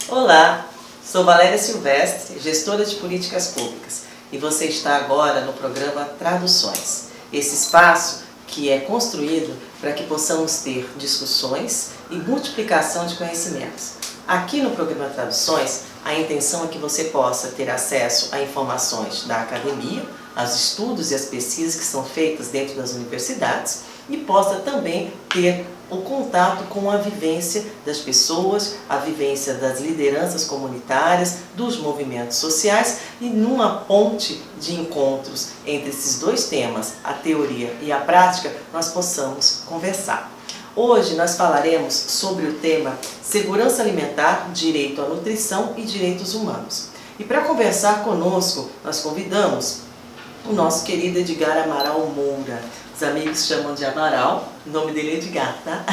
Olá, sou Valéria Silvestre, gestora de políticas públicas, e você está agora no programa Traduções, esse espaço que é construído para que possamos ter discussões e multiplicação de conhecimentos. Aqui no programa Traduções, a intenção é que você possa ter acesso a informações da academia, aos estudos e as pesquisas que são feitas dentro das universidades e possa também ter o contato com a vivência das pessoas, a vivência das lideranças comunitárias, dos movimentos sociais e numa ponte de encontros entre esses dois temas, a teoria e a prática, nós possamos conversar. Hoje nós falaremos sobre o tema Segurança Alimentar, Direito à Nutrição e Direitos Humanos. E para conversar conosco, nós convidamos o nosso querido Edgar Amaral Moura. Os amigos chamam de Amaral, o nome dele é Edgar, tá?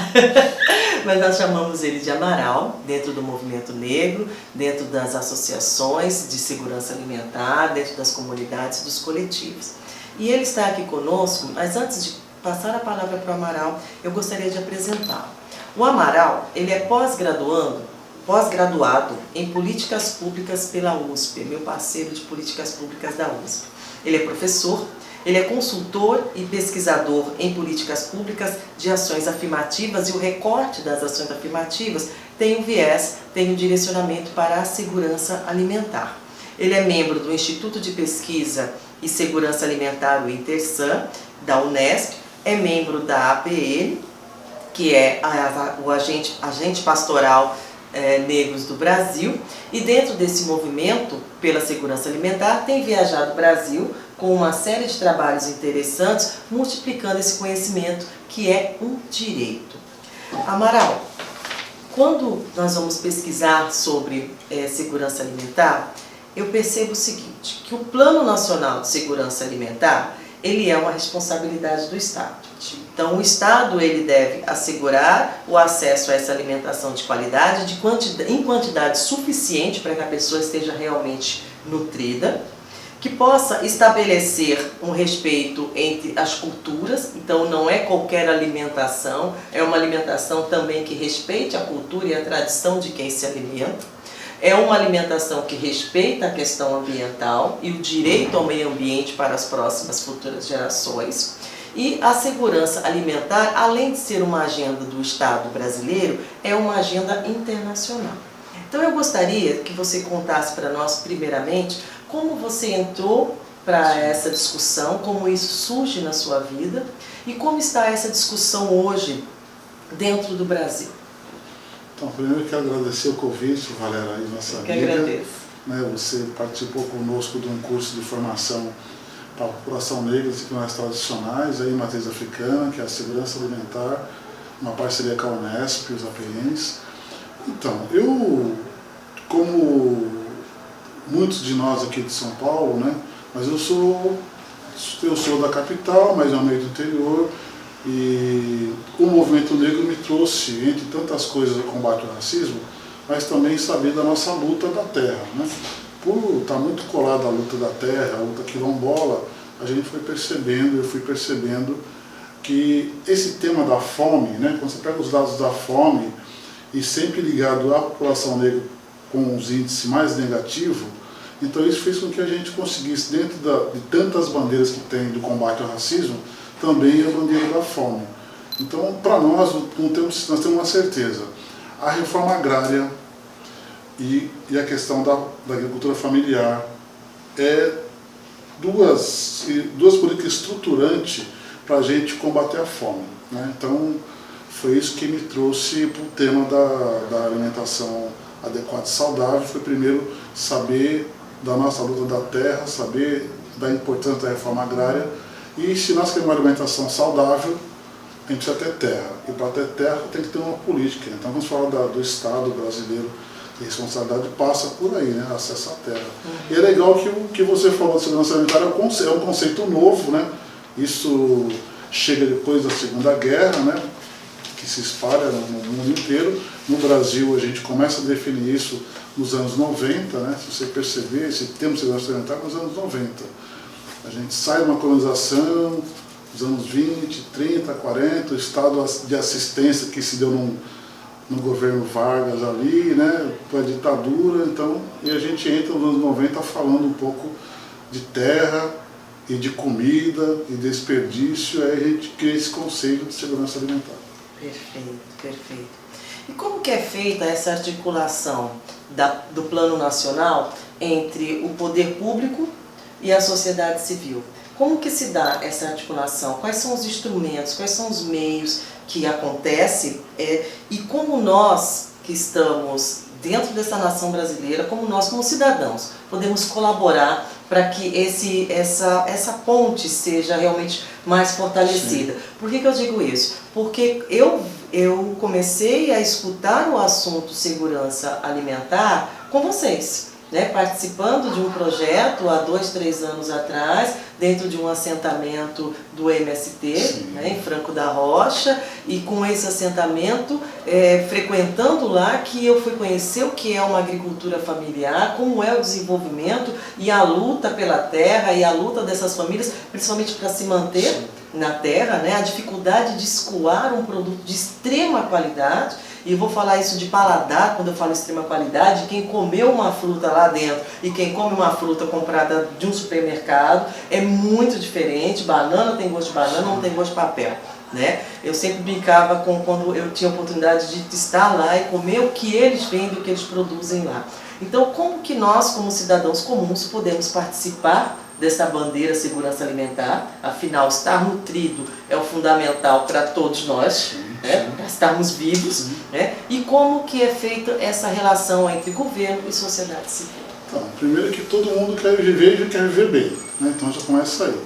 Mas nós chamamos ele de Amaral, dentro do movimento negro, dentro das associações de segurança alimentar, dentro das comunidades, dos coletivos. E ele está aqui conosco, mas antes de passar a palavra para o Amaral, eu gostaria de apresentá-lo. O Amaral, ele é pós-graduado em Políticas Públicas pela USP, meu parceiro de Políticas Públicas da USP. Ele é professor, ele é consultor e pesquisador em políticas públicas de ações afirmativas e o recorte das ações afirmativas tem um viés, tem um direcionamento para a segurança alimentar. Ele é membro do Instituto de Pesquisa e Segurança Alimentar, o INTERSAM, da Unesp, é membro da APN, que é o agente pastoral negros do Brasil, e dentro desse movimento pela segurança alimentar tem viajado o Brasil com uma série de trabalhos interessantes, multiplicando esse conhecimento que é um direito. Amaral, quando nós vamos pesquisar sobre segurança alimentar, eu percebo o seguinte, que o Plano Nacional de Segurança Alimentar, ele é uma responsabilidade do Estado. Então, o Estado ele deve assegurar o acesso a essa alimentação de qualidade, em quantidade suficiente para que a pessoa esteja realmente nutrida, que possa estabelecer um respeito entre as culturas, então não é qualquer alimentação, é uma alimentação também que respeite a cultura e a tradição de quem se alimenta. É uma alimentação que respeita a questão ambiental e o direito ao meio ambiente para as próximas futuras gerações. E a segurança alimentar, além de ser uma agenda do Estado brasileiro, é uma agenda internacional. Então eu gostaria que você contasse para nós, primeiramente, como você entrou para essa discussão, como isso surge na sua vida e como está essa discussão hoje dentro do Brasil. Então, primeiro eu quero agradecer o convite, Valéria, e nossa amiga. Eu que agradeço. Você participou conosco de um curso de formação para a população negra de equipamentos tradicionais, aí, em matriz africana, que é a segurança alimentar, uma parceria com a Unesp e os APNs. Então, eu, como muitos de nós aqui de São Paulo, né, mas eu sou da capital, mas é um meio do interior, e o movimento negro me trouxe, entre tantas coisas, o combate ao racismo, mas também saber da nossa luta da terra, né? Por estar muito colado à luta da terra, à luta quilombola, a gente foi percebendo, eu fui percebendo que esse tema da fome, né, quando você pega os dados da fome e sempre ligado à população negra com os índices mais negativos, então isso fez com que a gente conseguisse, dentro de tantas bandeiras que tem do combate ao racismo, também a bandeira da fome. Então, para nós, nós temos uma certeza, a reforma agrária e a questão da agricultura familiar é duas políticas estruturantes para a gente combater a fome, né? Então, foi isso que me trouxe para o tema da alimentação adequada e saudável. Foi primeiro saber da nossa luta da terra, saber da importância da reforma agrária, e se nós queremos uma alimentação saudável, a gente precisa ter terra, e para ter terra tem que ter uma política. Então, quando se fala do Estado brasileiro, a responsabilidade passa por aí, né? Acesso à terra. E é legal que o que você falou de segurança alimentar é um conceito novo, né? Isso chega depois da Segunda Guerra, né? Que se espalha no mundo inteiro. No Brasil, a gente começa a definir isso nos anos 90, né? Se você perceber, esse termo segurança alimentar nos anos 90. A gente sai de uma colonização dos anos 20, 30, 40, o estado de assistência que se deu no governo Vargas ali, né, com a ditadura, então, e a gente entra nos anos 90 falando um pouco de terra e de comida e desperdício, aí a gente cria esse conceito de segurança alimentar. Perfeito, perfeito. E como que é feita essa articulação do plano nacional entre o poder público e a sociedade civil? Como que se dá essa articulação? Quais são os instrumentos, quais são os meios que acontecem e como nós que estamos dentro dessa nação brasileira, como nós como cidadãos, podemos colaborar para que essa ponte seja realmente mais fortalecida. Sim. Por que eu digo isso? Porque eu comecei a escutar o assunto segurança alimentar com vocês, né? Participando de um projeto há 2, 3 anos atrás, dentro de um assentamento do MST, né, em Franco da Rocha, e com esse assentamento, frequentando lá, que eu fui conhecer o que é uma agricultura familiar, como é o desenvolvimento e a luta pela terra e a luta dessas famílias, principalmente para se manter na terra, né, a dificuldade de escoar um produto de extrema qualidade. E eu vou falar isso de paladar, quando eu falo extrema qualidade, quem comeu uma fruta lá dentro e quem come uma fruta comprada de um supermercado é muito diferente. Banana tem gosto de banana, não tem gosto de papel, né? Eu sempre brincava quando eu tinha a oportunidade de estar lá e comer o que eles vendem, o que eles produzem lá. Então, como que nós, como cidadãos comuns, podemos participar dessa bandeira segurança alimentar? Afinal, estar nutrido é o fundamental para todos nós, né? Para estarmos vivos, né? E como que é feita essa relação entre governo e sociedade civil? Então, primeiro que todo mundo quer viver e quer viver bem, né? Então já começa aí.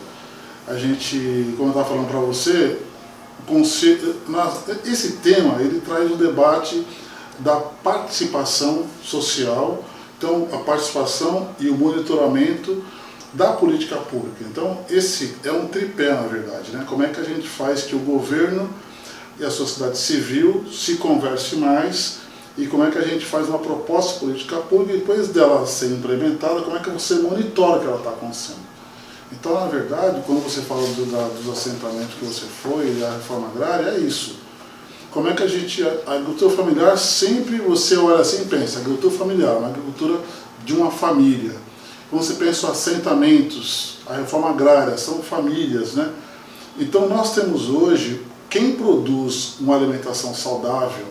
A gente, como eu estava falando para você, esse tema ele traz o debate da participação social, então a participação e o monitoramento da política pública. Então esse é um tripé, na verdade, né? Como é que a gente faz que o governo e a sociedade civil se conversem mais e como é que a gente faz uma proposta de política pública e depois dela ser implementada, como é que você monitora que ela está acontecendo. Então, na verdade, quando você fala dos assentamentos que você foi e a reforma agrária, é isso. Como é que a agricultura familiar, sempre você olha assim e pensa, agricultura familiar, uma agricultura de uma família. Quando você pensa em assentamentos, a reforma agrária, são famílias, né? Então nós temos hoje, quem produz uma alimentação saudável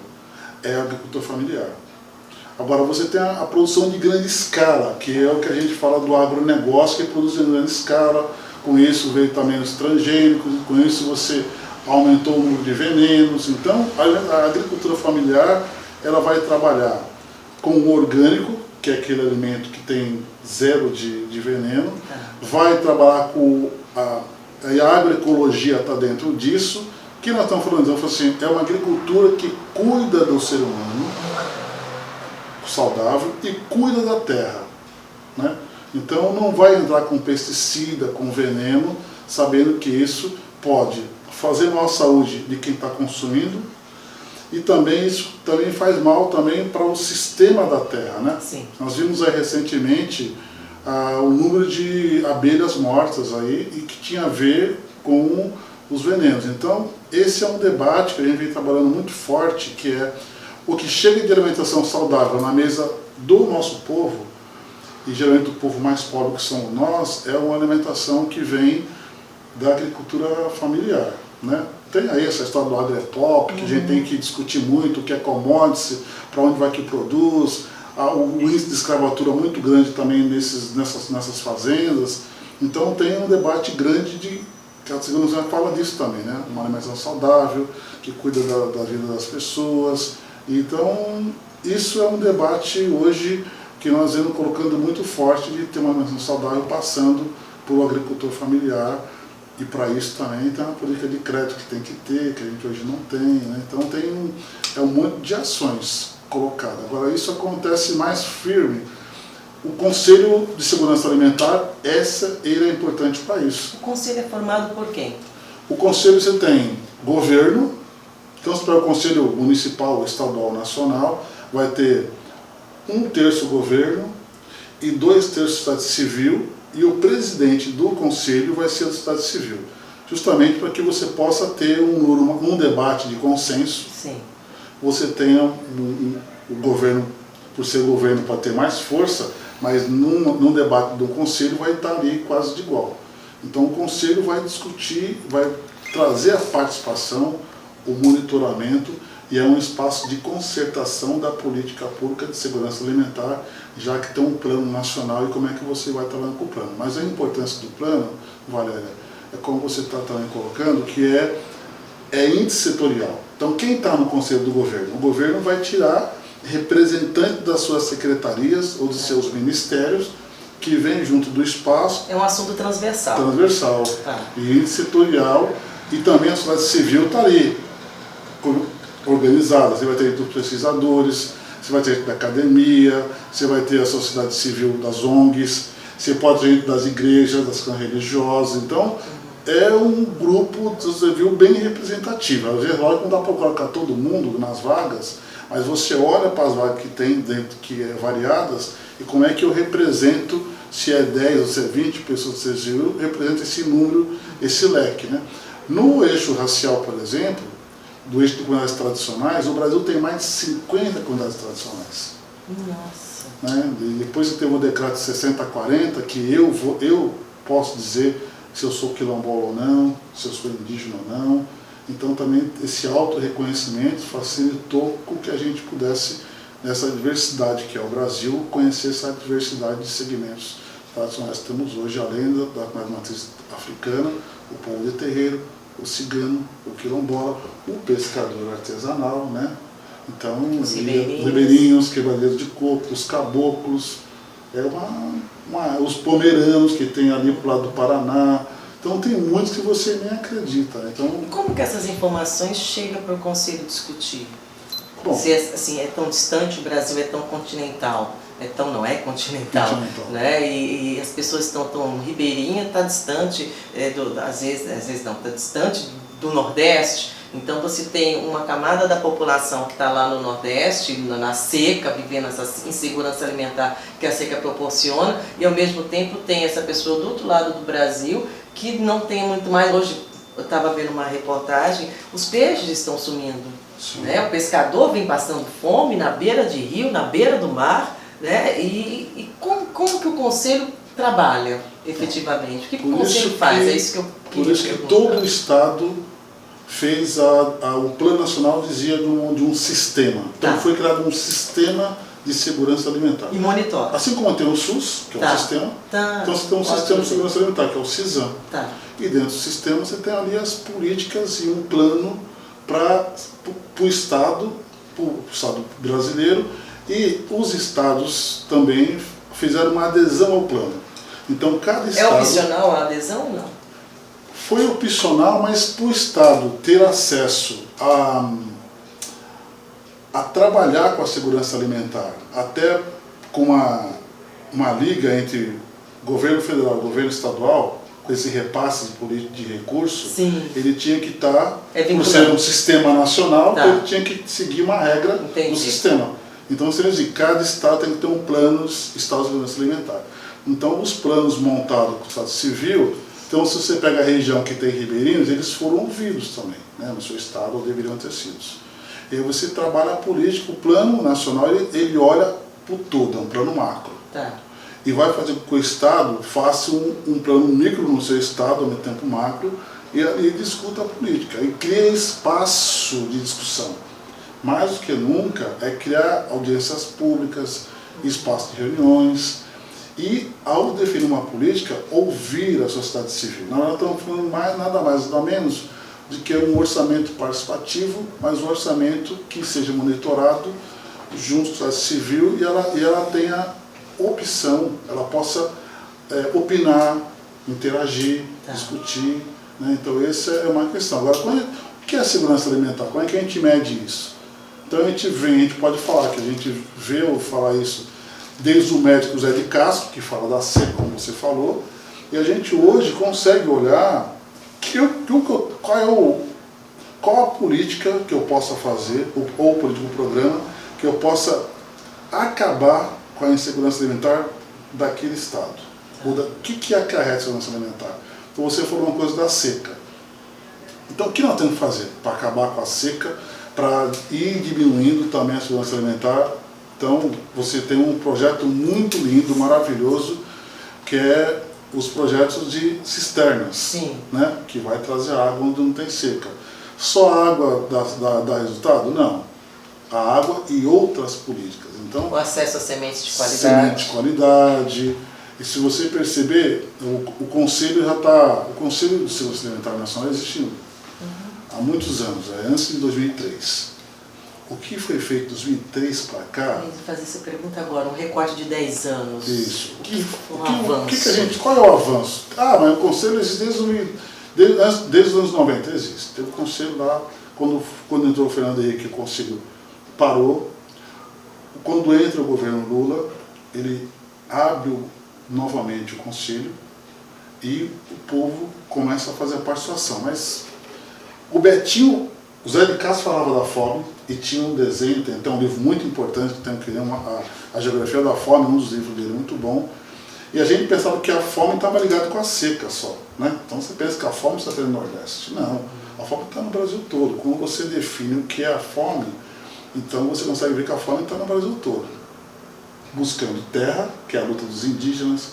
é a agricultura familiar. Agora você tem a produção de grande escala, que é o que a gente fala do agronegócio, que produz em grande escala, com isso veio também os transgênicos, com isso você aumentou o número de venenos. Então a agricultura familiar ela vai trabalhar com o orgânico, que é aquele alimento que tem zero de veneno, vai trabalhar com a agroecologia está dentro disso, que nós estamos falando assim, é uma agricultura que cuida do ser humano saudável e cuida da terra, né? Então não vai entrar com pesticida, com veneno, sabendo que isso pode fazer mal à saúde de quem está consumindo e também isso também faz mal também para o sistema da terra, né? Sim. Nós vimos aí recentemente o número de abelhas mortas aí e que tinha a ver com os venenos. Então esse é um debate que a gente vem trabalhando muito forte, que é o que chega de alimentação saudável na mesa do nosso povo, e geralmente o povo mais pobre que somos nós, é uma alimentação que vem da agricultura familiar, né? Tem aí essa história do agretop, que a gente tem que discutir muito, o que é commodity, para onde vai que produz, o índice de escravatura muito grande também nessas fazendas. Então tem um debate grande que a segurança fala disso também, né? Uma alimentação saudável, que cuida da vida das pessoas. Então isso é um debate hoje que nós vamos colocando muito forte de ter uma alimentação saudável passando por um agricultor familiar. E para isso também tem uma política de crédito que tem que ter, que a gente hoje não tem, né? Então tem um monte de ações colocadas. Agora isso acontece mais firme. O Conselho de Segurança Alimentar, ele é importante para isso. O Conselho é formado por quem? O Conselho você tem governo, então se para o Conselho Municipal, Estadual, Nacional, vai ter 1/3 governo e 2/3 sociedade civil, e o presidente do conselho vai ser da sociedade civil, justamente para que você possa ter um debate de consenso. Sim. você tenha o governo, por ser governo, pode ter mais força, mas num debate do Conselho vai estar ali quase de igual. Então o Conselho vai discutir, vai trazer a participação, o monitoramento, e é um espaço de concertação da política pública de segurança alimentar, já que tem um plano nacional e como é que você vai trabalhar com o plano. Mas a importância do plano, Valéria, é como você está também colocando, que é índice setorial. Então quem está no Conselho do Governo? O governo vai tirar representante das suas secretarias ou dos seus ministérios que vem junto do espaço. É um assunto transversal. Transversal. E índice setorial, e também a sociedade civil está ali, organizada. Você vai ter dos pesquisadores, você vai ter da academia, você vai ter a sociedade civil das ONGs, você pode ter gente das igrejas, das clãs religiosas. Então, é um grupo, você viu, bem representativo. Às vezes, não dá para colocar todo mundo nas vagas, mas você olha para as vagas que tem dentro, que é variadas, e como é que eu represento, se é 10 ou se é 20 pessoas que você viu, representa esse número, esse leque, né? No eixo racial, por exemplo, do eixo de comunidades tradicionais, o Brasil tem mais de 50 comunidades tradicionais. Nossa! Né? E depois que teve o decreto 60-40, que eu posso dizer se eu sou quilombola ou não, se eu sou indígena ou não. Então também esse auto-reconhecimento facilitou com que a gente pudesse, nessa diversidade que é o Brasil, conhecer essa diversidade de segmentos tradicionais que temos hoje, além da matriz africana, o povo de terreiro, o cigano, o quilombola, o pescador artesanal, né? Então, os ribeirinhos, quebradeiros de coco, os caboclos, os pomeranos que tem ali pro lado do Paraná. Então tem muitos que você nem acredita. Então, e como que essas informações chegam para o Conselho discutir? Bom, se assim, é tão distante, o Brasil é tão continental. Não é continental, né? E as pessoas estão ribeirinha está distante, às vezes não, está distante do Nordeste. Então você tem uma camada da população que está lá no Nordeste, na seca, vivendo essa insegurança alimentar que a seca proporciona, e ao mesmo tempo tem essa pessoa do outro lado do Brasil que não tem muito mais. Hoje eu estava vendo uma reportagem, os peixes estão sumindo, né? O pescador vem passando fome na beira de rio, na beira do mar, né? E como que o Conselho trabalha efetivamente? O que o Conselho faz? É isso que eu queria Por isso que todo o Estado fez o Plano Nacional dizia de um sistema. Então foi criado um sistema de segurança alimentar. E monitora. Assim como tem o SUS, que é um sistema, então você tem um sistema de segurança alimentar, que é o CISAM. E dentro do sistema você tem ali as políticas e um plano para o Estado brasileiro, e os estados também fizeram uma adesão ao plano. Então cada estado... É opcional a adesão ou não? Foi opcional, mas para o Estado ter acesso a trabalhar com a segurança alimentar, até com uma liga entre governo federal e governo estadual, com esse repasse de recursos, ele tinha que estar, por ser um sistema nacional, ele tinha que seguir uma regra do sistema. Então, cada estado tem que ter um plano Estado de Segurança Alimentar. Então, os planos montados com o Estado Civil, então se você pega a região que tem ribeirinhos, eles foram ouvidos também, né, no seu estado, ou deveriam ter sido. E aí você trabalha a política, o plano nacional, ele olha para o todo, é um plano macro. E vai fazer com que o Estado faça um plano micro no seu estado, ao mesmo tempo macro, e discuta a política, e cria espaço de discussão. Mais do que nunca é criar audiências públicas, espaço de reuniões, e ao definir uma política, ouvir a sociedade civil. Nós estamos falando nada mais, nada menos de que um orçamento participativo, mas um orçamento que seja monitorado junto com a sociedade civil, e ela tenha opção, ela possa opinar, interagir, discutir, né? Então essa é uma questão. Agora, o que é a segurança alimentar? Como é que a gente mede isso? Então a gente pode falar que a gente vê ou falar isso desde o médico Zé de Castro, que fala da seca, como você falou, e a gente hoje consegue olhar qual a política que eu possa fazer, ou o político programa, que eu possa acabar com a insegurança alimentar daquele estado. O que acarreta a segurança alimentar? Então você falou uma coisa da seca. Então o que nós temos que fazer para acabar com a seca? para ir diminuindo também a segurança alimentar. Então, você tem um projeto muito lindo, maravilhoso, que é os projetos de cisternas. Sim. Né? Que vai trazer água onde não tem seca. Só a água dá resultado? Não. A água e outras políticas. Então, o acesso a sementes de qualidade. Semente de qualidade. E se você perceber, o Conselho já está... O Conselho de Segurança Alimentar Nacional existe há muitos anos, antes de 2003. O que foi feito de 2003 para cá... Eu vou fazer essa pergunta agora, um recorte de 10 anos. Isso. Avanço. Qual é o avanço? Mas o Conselho existe desde os anos 90, existe. Teve o Conselho lá, quando entrou o Fernando Henrique, o Conselho parou. Quando entra o governo Lula, ele abre novamente o Conselho e o povo começa a fazer a participação. Mas o Betinho, o Zé de Castro falava da fome e tinha um desenho, tem um livro muito importante que tem a Geografia da Fome, um dos livros dele muito bom. E a gente pensava que a fome estava ligada com a seca só. Né? Então você pensa que a fome está no Nordeste. Não, a fome está no Brasil todo. Quando você define o que é a fome, então você consegue ver que a fome está no Brasil todo. Buscando terra, que é a luta dos indígenas,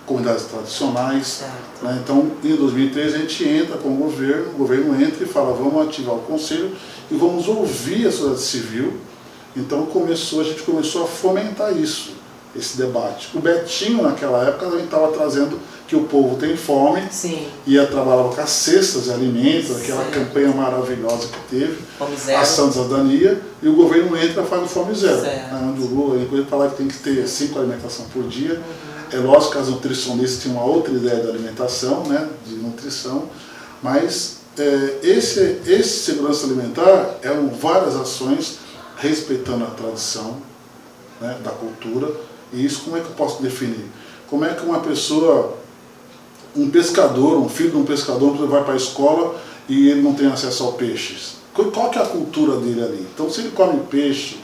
comunidades tradicionais. Né? Então, em 2003, a gente entra com o governo entra e fala, vamos ativar o Conselho e vamos ouvir a sociedade civil. Então a gente começou a fomentar isso, esse debate. O Betinho, naquela época, a gente estava trazendo que o povo tem fome. Sim. Ia trabalhar com as cestas de alimentos, aquela campanha maravilhosa que teve, a Ação de Cidadania, e o governo entra e faz o Fome Zero. Onde o Lula, ele fala que tem que ter 5 alimentação por dia. É lógico que as nutricionistas tinham uma outra ideia da alimentação, né, de nutrição, mas esse segurança alimentar eram várias ações respeitando a tradição, né, da cultura. E isso como é que eu posso definir? Como é que uma pessoa, um pescador, um filho de um pescador, vai para a escola e ele não tem acesso ao peixe? Qual que é a cultura dele ali? Então, se ele come peixe,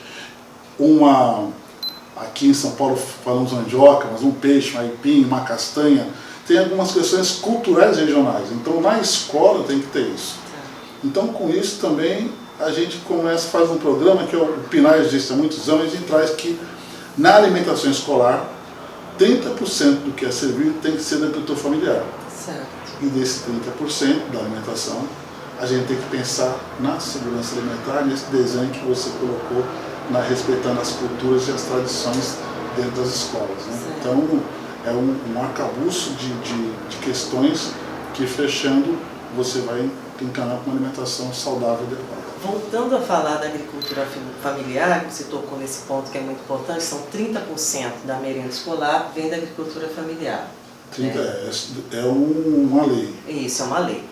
aqui em São Paulo falamos mandioca, mas um peixe, um aipim, uma castanha, tem algumas questões culturais regionais. Então, na escola tem que ter isso. Então, com isso também, a gente faz um programa que o PNAE existe há muitos anos, a gente traz que na alimentação escolar, 30% do que é servido tem que ser da agricultura familiar. Certo. E desse 30% da alimentação, a gente tem que pensar na segurança alimentar, nesse desenho que você colocou, respeitando as culturas e as tradições dentro das escolas. Né? Então, é um arcabouço de questões que, fechando, você vai encaminhar para uma alimentação saudável e adequada. Voltando a falar da agricultura familiar, você tocou nesse ponto que é muito importante, são 30% da merenda escolar vem da agricultura familiar. 30 é uma lei. Isso, é uma lei.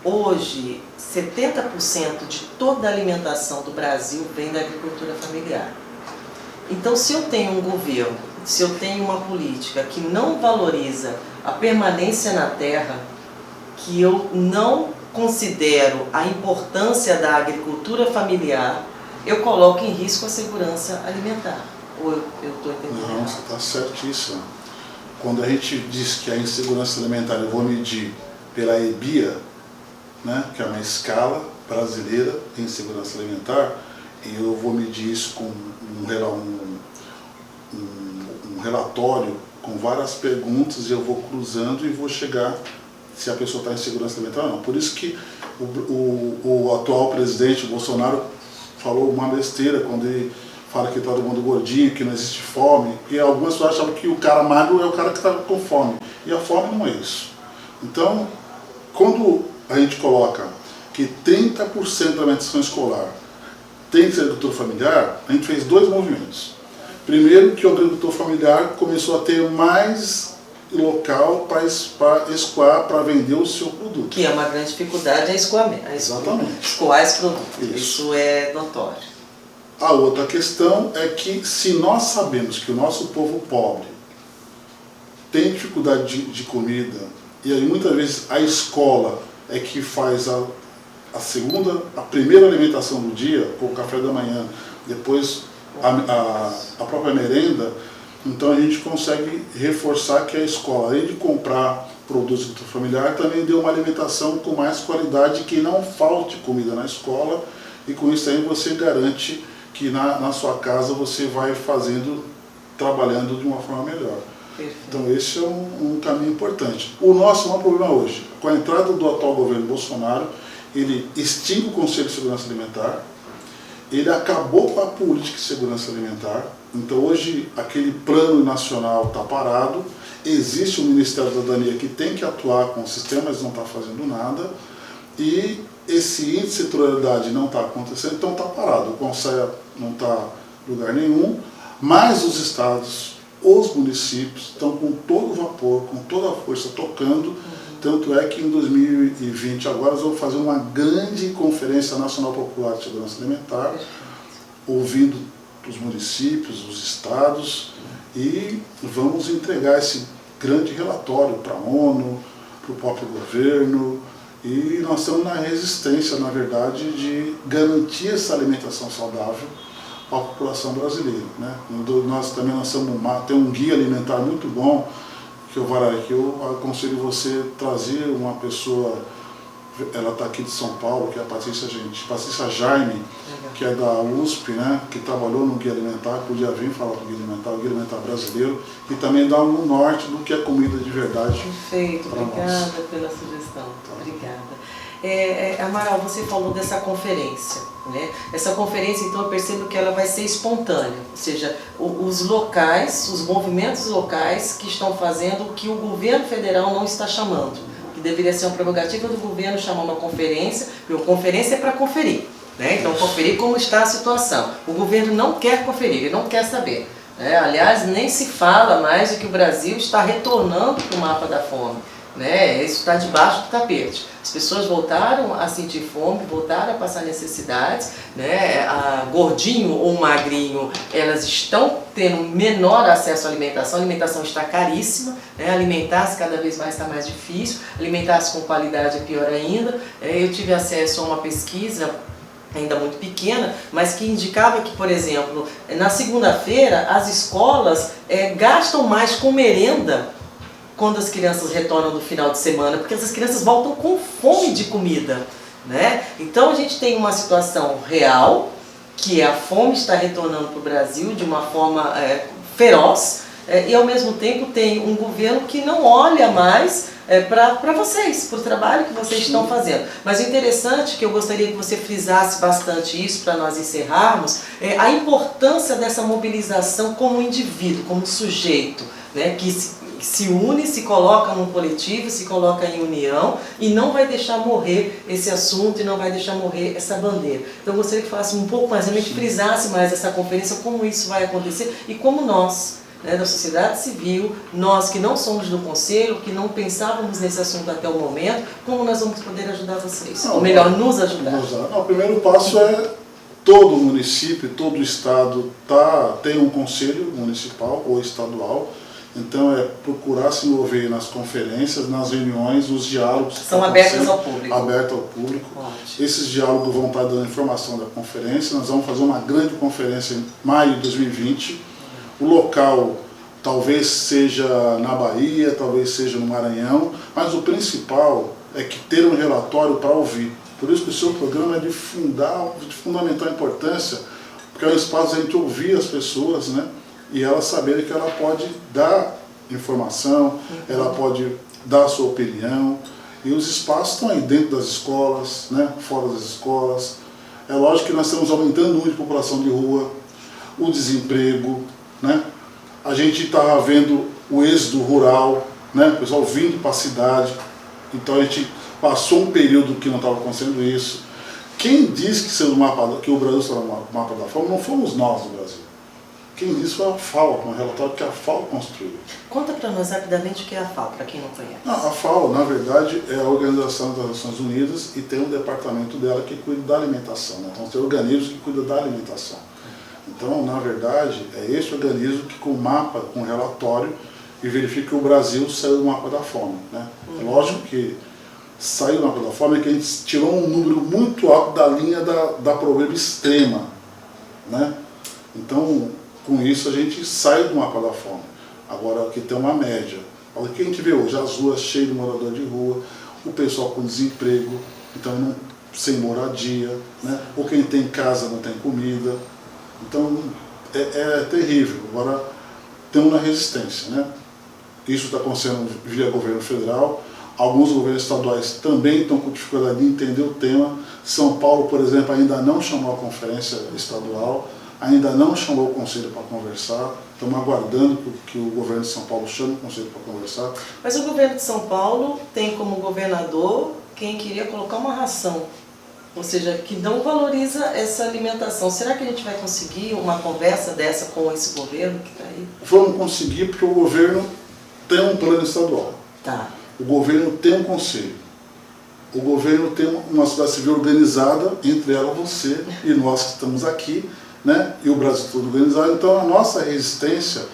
Hoje, 70% de toda a alimentação do Brasil vem da agricultura familiar. Então, se eu tenho um governo, se eu tenho uma política que não valoriza a permanência na terra, que eu não considero a importância da agricultura familiar, eu coloco em risco a segurança alimentar. Ou eu estou entendendo? Não, você está certíssimo. Quando a gente diz que a insegurança alimentar eu vou medir pela EBIA, né, que é uma escala brasileira de insegurança alimentar, e eu vou medir isso com um relatório com várias perguntas, e eu vou cruzando e vou chegar se a pessoa está em segurança alimentar ou não. Por isso que o atual presidente Bolsonaro falou uma besteira quando ele fala que todo mundo gordinho, que não existe fome, porque algumas pessoas acham que o cara magro é o cara que está com fome, e a fome não é isso. Então, quando a gente coloca que 30% da alimentação escolar tem que ser agricultura familiar, a gente fez 2 movimentos. Primeiro, que o agricultor familiar começou a ter mais local para escoar, para vender o seu produto. Que é uma grande dificuldade, escoamento. Exatamente. Escoar esse produto. Isso é notório. A outra questão é que, se nós sabemos que o nosso povo pobre tem dificuldade de comida, e aí muitas vezes a escola é que faz a primeira alimentação do dia, o café da manhã, depois a própria merenda, então a gente consegue reforçar que a escola, além de comprar produtos familiares, também dê uma alimentação com mais qualidade, que não falte comida na escola e com isso aí você garante que na sua casa você vai trabalhando de uma forma melhor. Perfeito. Então esse é um caminho importante. O nosso maior problema hoje, com a entrada do atual governo Bolsonaro, ele extingue o Conselho de Segurança Alimentar, ele acabou com a política de segurança alimentar. Então hoje aquele plano nacional está parado, existe o Ministério da Cidadania que tem que atuar com o sistema, mas não está fazendo nada, e esse índice de setorialidade não está acontecendo, então está parado. O Conselho não está em lugar nenhum, mas os estados, os municípios estão com todo o vapor, com toda a força tocando. Tanto é que em 2020 agora nós vamos fazer uma grande Conferência Nacional Popular de Segurança Alimentar, ouvindo os municípios, os estados, e vamos entregar esse grande relatório para a ONU, para o próprio governo, e nós estamos na resistência, na verdade, de garantir essa alimentação saudável para a população brasileira, né? Nós também temos um guia alimentar muito bom, que eu aconselho você trazer uma pessoa, ela está aqui de São Paulo, que é a Patrícia Jaime, que é da USP, né, que trabalhou no Guia Alimentar, podia vir falar do Guia Alimentar brasileiro, e também dar um norte do que é comida de verdade. Perfeito, obrigada pela sugestão. Obrigada. Amaral, você falou dessa conferência, né? Essa conferência, então, eu percebo que ela vai ser espontânea, ou seja, os locais, os movimentos locais que estão fazendo o que o governo federal não está chamando, que deveria ser uma prerrogativa do governo chamar uma conferência, porque a conferência é para conferir, né? Então, conferir como está a situação. O governo não quer conferir, ele não quer saber. Aliás, nem se fala mais de que o Brasil está retornando para o mapa da fome. Isso está debaixo do tapete. As pessoas voltaram a sentir fome, voltaram a passar necessidades, gordinho ou magrinho, elas estão tendo menor acesso à alimentação. A alimentação está caríssima, alimentar-se cada vez mais está mais difícil, alimentar-se com qualidade é pior ainda. Eu tive acesso a uma pesquisa ainda muito pequena, mas que indicava que, por exemplo, na segunda-feira as escolas gastam mais com merenda quando as crianças retornam no final de semana, porque essas crianças voltam com fome de comida, né? Então a gente tem uma situação real, que a fome está retornando para o Brasil de uma forma feroz, e ao mesmo tempo tem um governo que não olha mais para vocês, para o trabalho que vocês estão fazendo. Mas o interessante, que eu gostaria que você frisasse bastante isso para nós encerrarmos, é a importância dessa mobilização como indivíduo, como sujeito, né? Que se une, se coloca num coletivo, se coloca em união e não vai deixar morrer esse assunto e não vai deixar morrer essa bandeira. Então eu gostaria que falasse um pouco mais, realmente frisasse mais essa conferência, como isso vai acontecer e como nós, da sociedade civil, nós que não somos do Conselho, que não pensávamos nesse assunto até o momento, como nós vamos poder ajudar vocês, ou melhor, nos ajudar. O primeiro passo é todo município, todo estado tem um conselho municipal ou estadual. Então procurar se envolver nas conferências, nas reuniões, nos diálogos. São abertos ao público. Aberto ao público. Ótimo. Esses diálogos vão estar dando informação da conferência. Nós vamos fazer uma grande conferência em maio de 2020. O local talvez seja na Bahia, talvez seja no Maranhão, mas o principal é que ter um relatório para ouvir. Por isso que o seu programa é de fundamental importância, porque é um espaço a gente ouvir as pessoas, né? E ela saber que ela pode dar informação, ela pode dar a sua opinião, e os espaços estão aí dentro das escolas, né, fora das escolas. É lógico que nós estamos aumentando o número de população de rua, o desemprego, né? A gente está vendo o êxodo rural, né, o pessoal vindo para a cidade, então a gente passou um período que não estava acontecendo isso. Quem diz que o Brasil está no mapa da fome não fomos nós do Brasil. Quem disse foi a FAO, um relatório que a FAO construiu. Conta para nós rapidamente o que é a FAO, para quem não conhece. A FAO, na verdade, é a Organização das Nações Unidas e tem um departamento dela que cuida da alimentação. Né? Então tem organismos que cuidam da alimentação. Então, na verdade, é esse organismo que com o mapa, com o relatório, e verifica que o Brasil saiu do mapa da fome. Né? É lógico que saiu do mapa da fome é que a gente tirou um número muito alto da linha da pobreza extrema. Né? Então, com isso a gente sai do mapa da fome. Agora aqui tem uma média. Olha o que a gente vê hoje, as ruas cheias de morador de rua, o pessoal com desemprego. Então sem moradia, né? Ou quem tem casa não tem comida. Então é terrível. Agora temos uma resistência, né? Isso está acontecendo via governo federal. Alguns governos estaduais também estão com dificuldade de entender o tema. São Paulo, por exemplo, ainda não chamou a conferência estadual, ainda não chamou o conselho para conversar. Estamos aguardando que o governo de São Paulo chame o conselho para conversar. Mas o governo de São Paulo tem como governador quem queria colocar uma ração, ou seja, que não valoriza essa alimentação. Será que a gente vai conseguir uma conversa dessa com esse governo que está aí? Vamos conseguir porque o governo tem um plano estadual. Tá. O governo tem um conselho. O governo tem uma sociedade civil organizada, entre ela você e nós que estamos aqui, né? E o Brasil todo organizado. Então a nossa resistência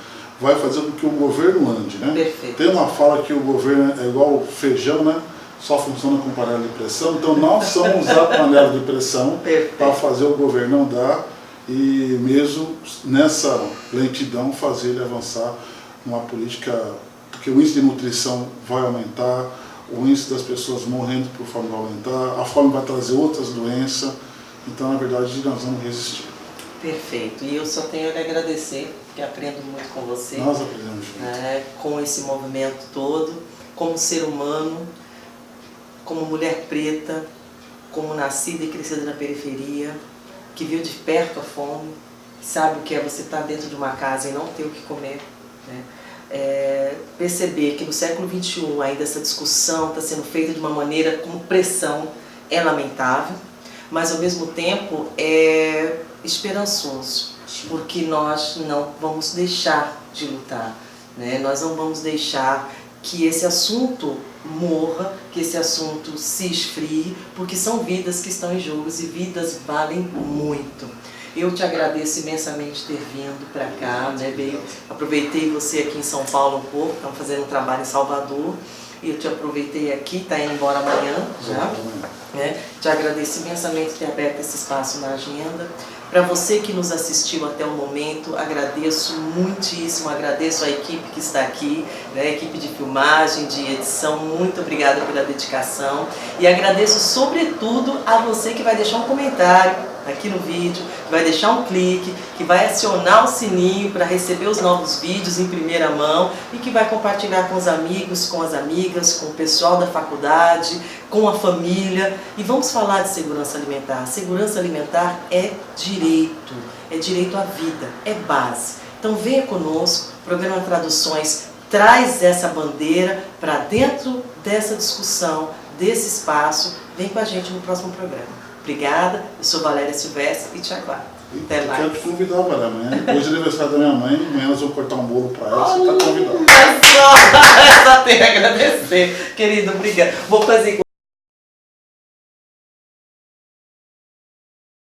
vai fazer com que o governo ande, né? Perfeito. Tem uma fala que o governo é igual o feijão, né? Só funciona com panela de pressão. Então nós somos a panela de pressão para fazer o governo andar e mesmo nessa lentidão fazer ele avançar numa política, porque o índice de nutrição vai aumentar, o índice das pessoas morrendo por fome vai aumentar, a fome vai trazer outras doenças, então na verdade nós vamos resistir. Perfeito, e eu só tenho a lhe agradecer, porque aprendo muito com você. Nós aprendemos juntos. Com esse movimento todo, como ser humano, como mulher preta, como nascida e crescida na periferia, que viu de perto a fome, sabe o que é você estar dentro de uma casa e não ter o que comer, né? Perceber que no século XXI ainda essa discussão está sendo feita de uma maneira com pressão é lamentável, mas ao mesmo tempo é esperançoso, porque nós não vamos deixar de lutar, né? Nós não vamos deixar que esse assunto morra, que esse assunto se esfrie, porque são vidas que estão em jogo e vidas valem muito. Eu te agradeço imensamente ter vindo para cá, né? Aproveitei você aqui em São Paulo um pouco, estamos fazendo um trabalho em Salvador, e eu te aproveitei aqui, está indo embora amanhã já. Né? Te agradeço imensamente ter aberto esse espaço na agenda. Para você que nos assistiu até o momento, agradeço muitíssimo, agradeço a equipe que está aqui, né? A equipe de filmagem, de edição, muito obrigada pela dedicação. E agradeço sobretudo a você que vai deixar um comentário aqui no vídeo, que vai deixar um clique, que vai acionar o sininho para receber os novos vídeos em primeira mão e que vai compartilhar com os amigos, com as amigas, com o pessoal da faculdade, com a família. E vamos falar de segurança alimentar. Segurança alimentar é direito à vida, é base. Então venha conosco, o programa Traduções traz essa bandeira para dentro dessa discussão, desse espaço. Vem com a gente no próximo programa. Obrigada, eu sou Valéria Silvestre e te aguardo. Até mais. Quero te convidar, Valéria, amanhã. Hoje é aniversário da minha mãe, amanhã nós vamos cortar um bolo para ela, você está convidado. Só tenho a agradecer, querido, obrigada. Vou fazer igual.